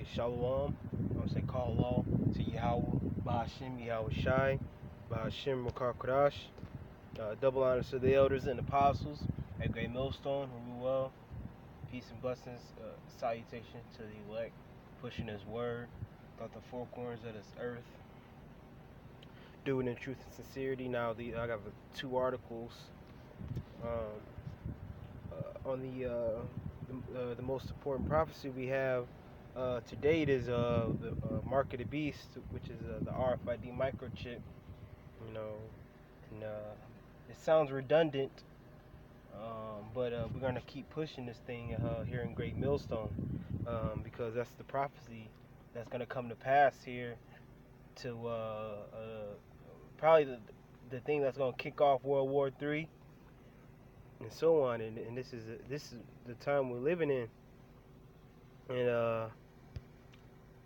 say Shalom. I would say call law to Yahweh, Bahashim, Yahweh Shai, Bahashim, Makar Kadash. Double honors to the elders and apostles at Great Millstone, Ruel. Peace and blessings, salutation to the elect, pushing his word throughout the four corners of this earth. Doing it in truth and sincerity. Now, I got two articles on the most important prophecy we have to date is the Mark of the Beast, which is the RFID microchip. You know, and it sounds redundant, but we're gonna keep pushing this thing here in Great Millstone because that's the prophecy that's gonna come to pass here to probably the thing that's gonna kick off World War III and so on. And this is the time we're living in. And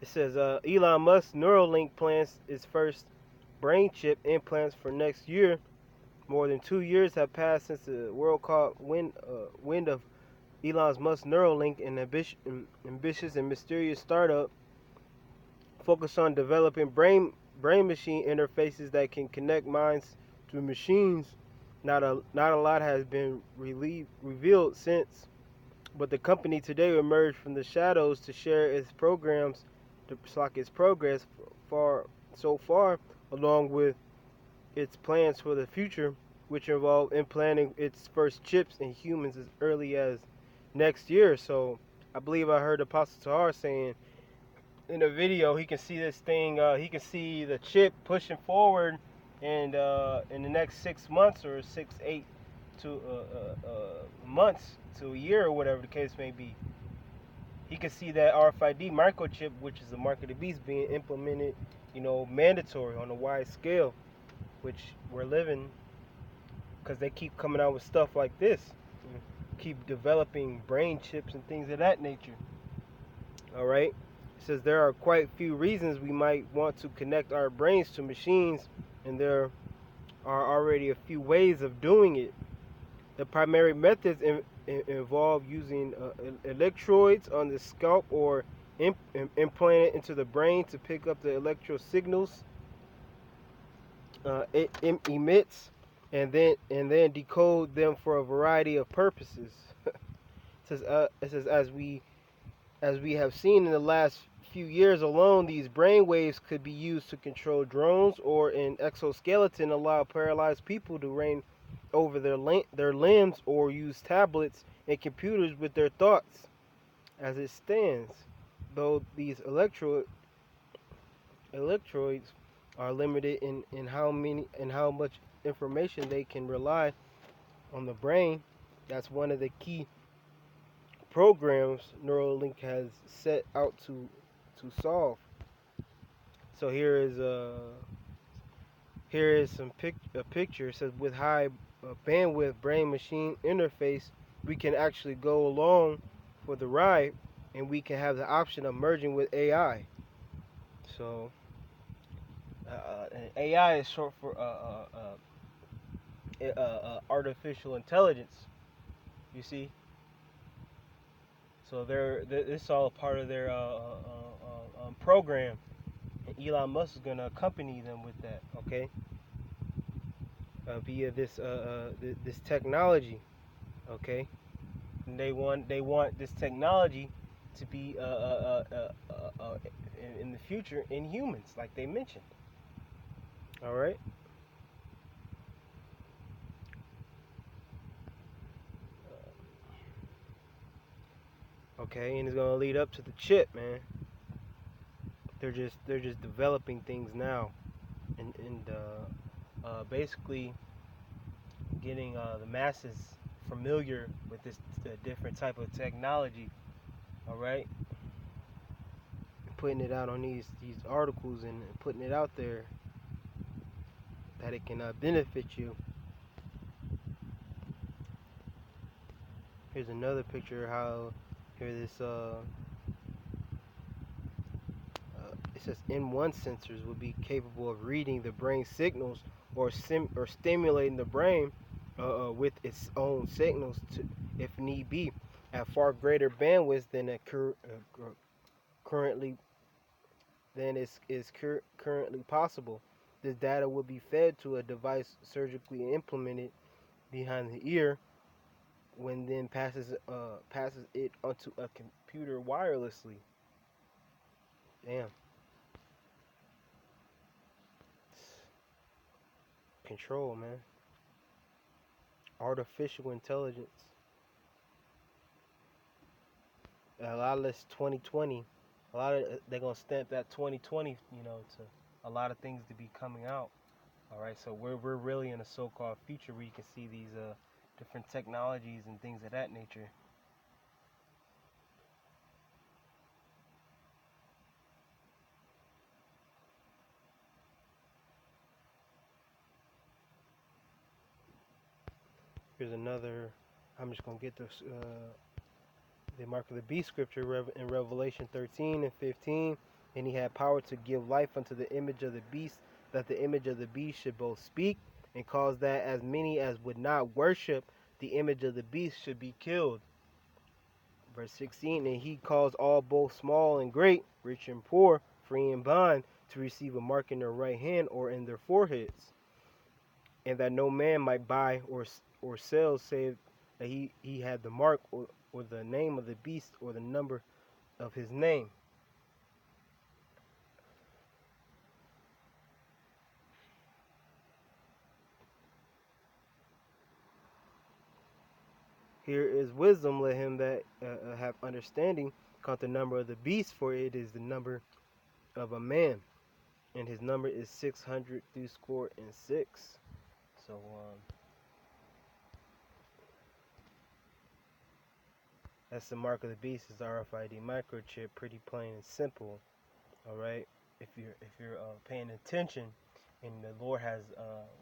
it says Elon Musk Neuralink plans its first brain chip implants for next year. More than 2 years have passed since the world caught wind of Elon Musk's Neuralink, an ambitious and mysterious startup focused on developing brain-machine interfaces that can connect minds to machines. Not a lot has been revealed since, but the company today emerged from the shadows to share its progress so far, along with its plans for the future, which involve implanting its first chips in humans as early as next year. So I believe I heard Apostle Tahar saying in a video he can see this thing, he can see the chip pushing forward, and in the next 6 months or 8 to months to a year or whatever the case may be, he can see that RFID microchip, which is the mark of the beast, being implemented, mandatory on a wide scale, which we're living, because they keep coming out with stuff like this, keep developing brain chips and things of that nature. All right. It says there are quite few reasons we might want to connect our brains to machines, and there are already a few ways of doing it. The primary methods involve using electrodes on the scalp or implanted into the brain to pick up the electro signals it emits, and then decode them for a variety of purposes. It says as we have seen in the last few years alone, these brain waves could be used to control drones, or an exoskeleton allow paralyzed people to reign over their limbs, or use tablets and computers with their thoughts. As it stands, though these electrodes are limited in how much information they can rely on the brain, that's one of the key programs Neuralink has set out to solve. So here is a picture. It says with high bandwidth brain machine interface, we can actually go along for the ride, and we can have the option of merging with AI. So AI is short for artificial intelligence. You see. So this is all a part of their program, and Elon Musk is going to accompany them with that, okay? Via this technology, okay? And they want this technology to be in the future in humans, like they mentioned. All right. Okay, and it's gonna lead up to the chip, man. They're just developing things now, and basically getting the masses familiar with this different type of technology. All right, putting it out on these articles and putting it out there that it can benefit you. Here's another picture of how this it says M1 sensors will be capable of reading the brain signals or stimulating the brain with its own signals, if need be, at far greater bandwidth than currently than currently possible. This data will be fed to a device surgically implemented behind the ear, when then passes it onto a computer wirelessly. Damn, control, man. Artificial intelligence. A lot of this 2020. A lot of they're gonna stamp that 2020, to a lot of things to be coming out. All right, so we're really in a so-called future where you can see these different technologies and things of that nature. Here's another. I'm just gonna get this. The mark of the beast scripture in Revelation 13 and 15. And he had power to give life unto the image of the beast, that the image of the beast should both speak, and cause that as many as would not worship the image of the beast should be killed. Verse 16. And he caused all, both small and great, rich and poor, free and bond, to receive a mark in their right hand or in their foreheads, and that no man might buy or sell save that he had the mark, or the name of the beast, or the number of his name. Here is wisdom, let him that have understanding count the number of the beast, for it is the number of a man, and his number is 600 through score and six. So that's the mark of the beast, is RFID microchip. Pretty plain and simple. All right. If you're paying attention, and the Lord has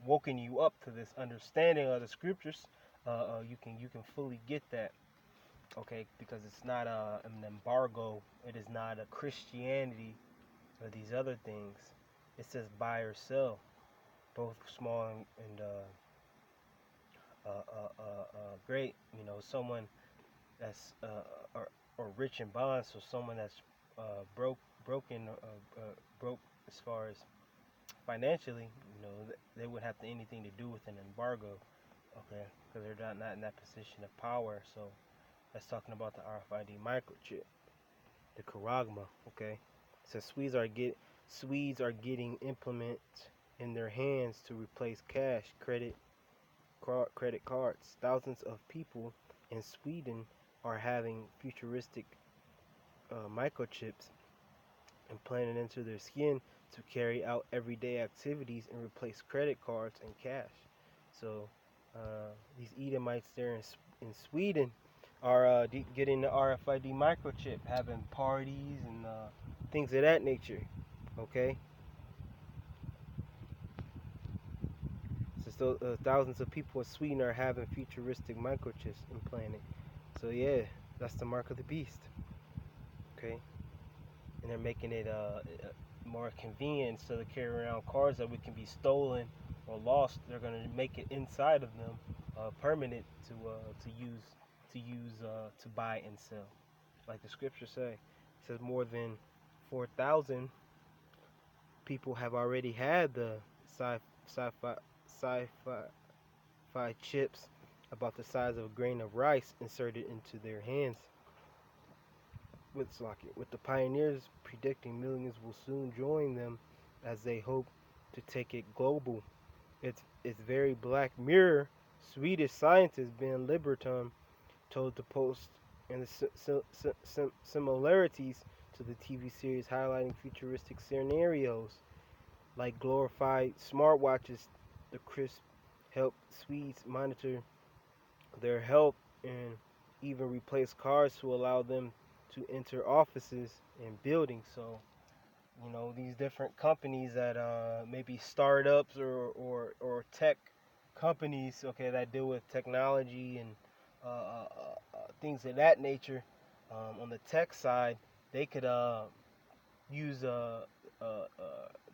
woken you up to this understanding of the scriptures, you can fully get that. Okay, because it's not an embargo. It is not a Christianity or these other things. It says buy or sell, both small and great. Someone that's or rich in bonds, so someone that's broke as far as financially. They would have anything to do with an embargo. Okay, because they're not in that position of power. So that's talking about the RFID microchip, the Charagma. Okay, so Swedes are getting implement in their hands to replace cash, credit cards. Thousands of people in Sweden are having futuristic microchips implanted into their skin to carry out everyday activities and replace credit cards and cash. So these Edomites there in Sweden are getting the RFID microchip, having parties and things of that nature. Okay, so thousands of people in Sweden are having futuristic microchips implanted. So yeah, that's the mark of the beast. Okay, and they're making it more convenient, so to carry around cards that we can be stolen or lost. They're gonna make it inside of them permanent to buy and sell, like the scriptures say. It says more than 4,000 people have already had the sci-fi sci-fi chips about the size of a grain of rice inserted into their hands. With the pioneers predicting millions will soon join them as they hope to take it global. It's very Black Mirror. Swedish scientist Ben Liberton told the Post, and the similarities to the TV series, highlighting futuristic scenarios like glorified smartwatches. The crisp help Swedes monitor their health and even replace cars to allow them to enter offices and buildings. So these different companies that maybe startups or tech companies, okay, that deal with technology and things of that nature. On the tech side, they could use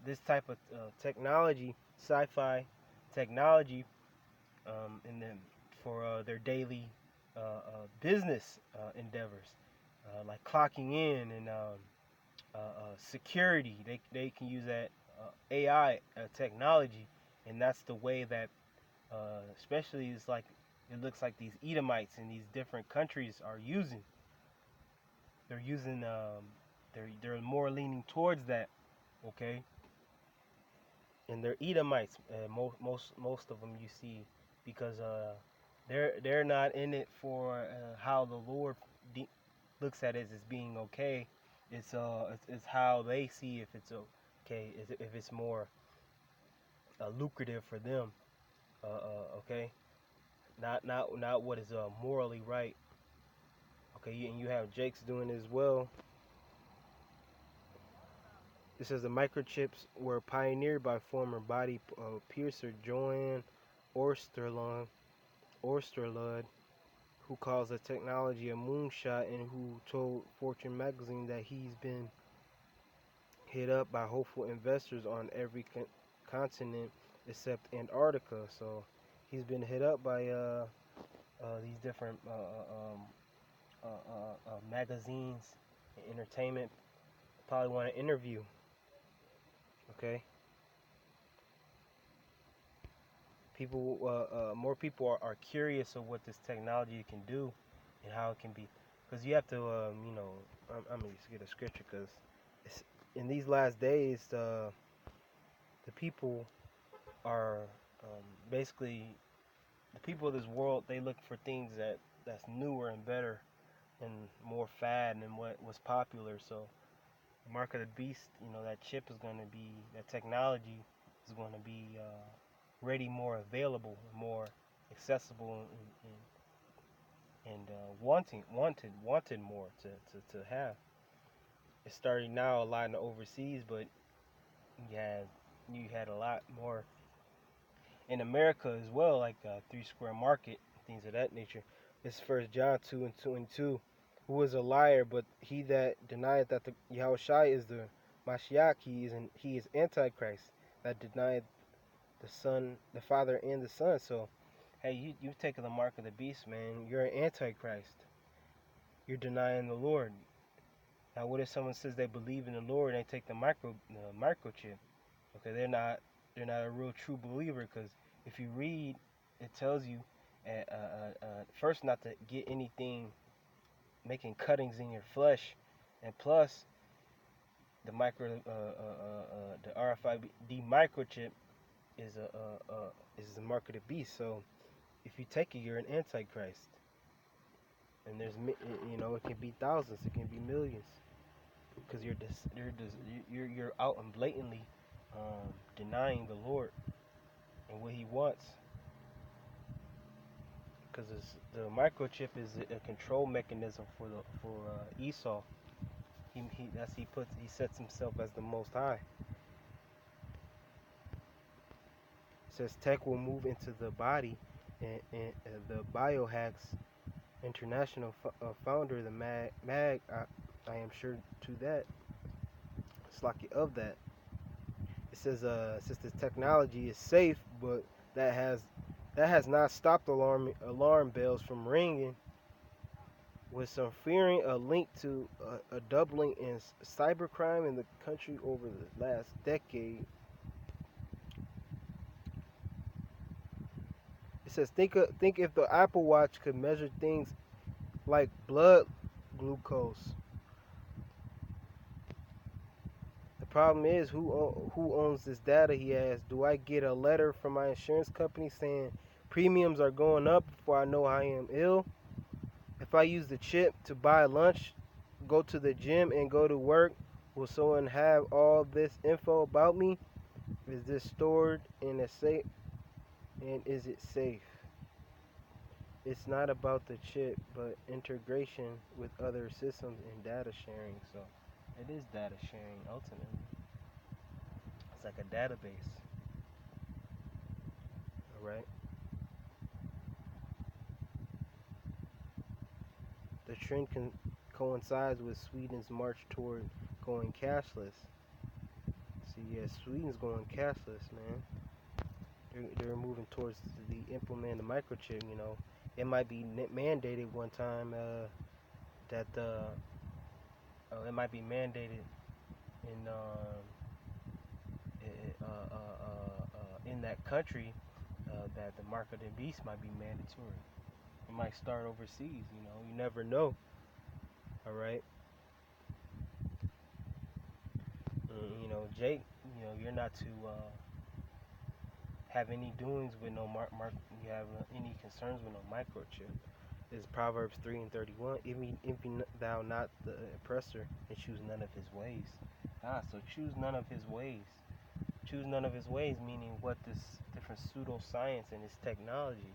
this type of technology, sci-fi technology, in them for their daily business endeavors, like clocking in and security. They can use that AI technology, and that's the way that, especially it's like it looks like these Edomites in these different countries are using. They're using. They're more leaning towards that. Okay, and they're Edomites. Most of them you see because they're not in it for how the Lord looks at it as being okay. It's how they see if it's okay, if it's more lucrative for them. Okay, not what is morally right. Okay, and you have Jake's doing as well. It says the microchips were pioneered by former body piercer Joanne Osterlund, who calls the technology a moonshot and who told Fortune magazine that he's been hit up by hopeful investors on every continent except Antarctica. So he's been hit up by these different magazines and entertainment. Probably want to interview. Okay, people, more people are curious of what this technology can do and how it can be. Because you have to, I'm gonna just get a scripture because in these last days, the people are basically the people of this world. They look for things that's newer and better and more fad than what was popular. So the mark of the beast, that chip is going to be, that technology is going to be ready, more available, more accessible, and wanted more to have. It's starting now a lot in the overseas, but you had a lot more in America as well, like Three Square Market, things of that nature. It's First John 2:22, who is a liar, but he that denieth that the Yahushua is the Mashiach, he is Antichrist, that denieth the Son, the Father, and the Son. So, hey, you've taken the mark of the beast, man. You're an Antichrist. You're denying the Lord. Now, what if someone says they believe in the Lord and they take the microchip? Okay, they're not a real true believer, because if you read, it tells you first not to get anything making cuttings in your flesh, and plus the the RFID microchip is is the mark of the beast. So if you take it, you're an antichrist, and it can be thousands, it can be millions, because you're out and blatantly denying the Lord and what He wants. Because the microchip is a control mechanism for Esau. He sets himself as the Most High. It says tech will move into the body, and the Biohacks International founder, the Mag, I am sure to that. It's lucky of that. It says since this technology is safe, but that has not stopped alarm bells from ringing, with some fearing a link to a doubling in cybercrime in the country over the last decade. It says think if the Apple Watch could measure things like blood glucose. The problem is who owns this data, he asks. Do I get a letter from my insurance company saying premiums are going up before I know I am ill? If I use the chip to buy lunch, go to the gym, and go to work, will someone have all this info about me? Is this stored in a safe? And is it safe? It's not about the chip, but integration with other systems and data sharing. So it is data sharing ultimately. It's like a database. Alright? The trend coincides with Sweden's march toward going cashless. See, yeah, Sweden's going cashless, man. They're moving towards the implement the microchip. It might be mandated one time that it might be mandated in that country, that the mark of the beast might be mandatory. It might start overseas. You never know. All right. Jake. You're not to have any doings with no You have any concerns with no microchip. Is Proverbs 3:31. Envy thou not the oppressor, and choose none of his ways. So choose none of his ways. Choose none of his ways, meaning what this different pseudoscience and this technology.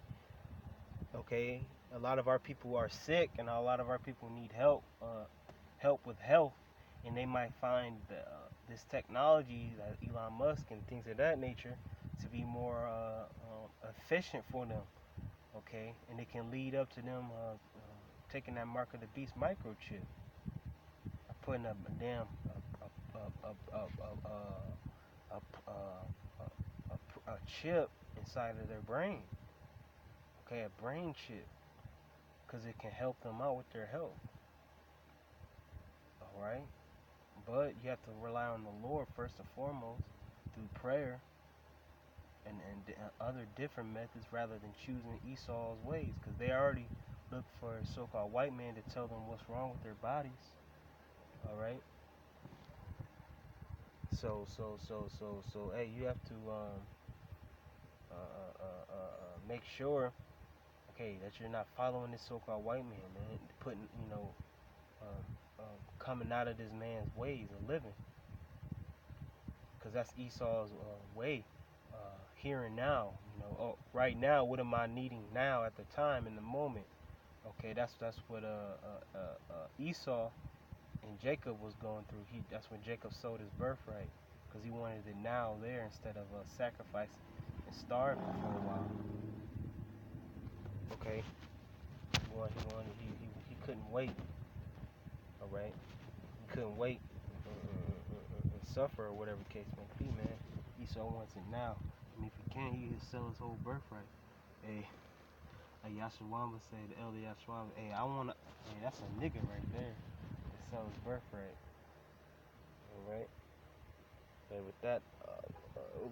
Okay, a lot of our people are sick, and a lot of our people need help with health, and they might find this technology, like Elon Musk and things of that nature, to be more efficient for them. Okay, and it can lead up to them taking that mark of the beast microchip, putting a damn a chip inside of their brain. Okay, a brain chip, because it can help them out with their health. All right, but you have to rely on the Lord first and foremost through prayer and other different methods rather than choosing Esau's ways, because they already look for a so-called white man to tell them what's wrong with their bodies. All right. So, hey, you have to make sure, okay, that you're not following this so-called white man, putting, coming out of this man's ways of living, because that's Esau's way. Here and now, right now, what am I needing now at the time in the moment? Okay, that's what Esau and Jacob was going through. That's when Jacob sold his birthright, because he wanted it now there instead of sacrificing and starving for a while. Okay, he couldn't wait. All right, he couldn't wait and suffer or whatever the case may be, man. Esau wants it now, and if he can't, he can sell his whole birthright. Hey, like Yashawamba said, the elder Yashawamba, hey, that's a nigga right there that sell his birthright. All right. And with that,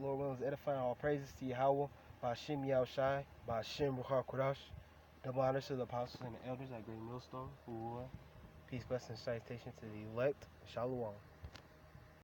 Lord willing, edifying all praises to Yahweh, Ba'Shem Yahushai, Ba'Shem Ruach HaKodesh. Double honors to the apostles and the elders at Great Millstone. Peace, blessings, and salutation to the elect. Shalom.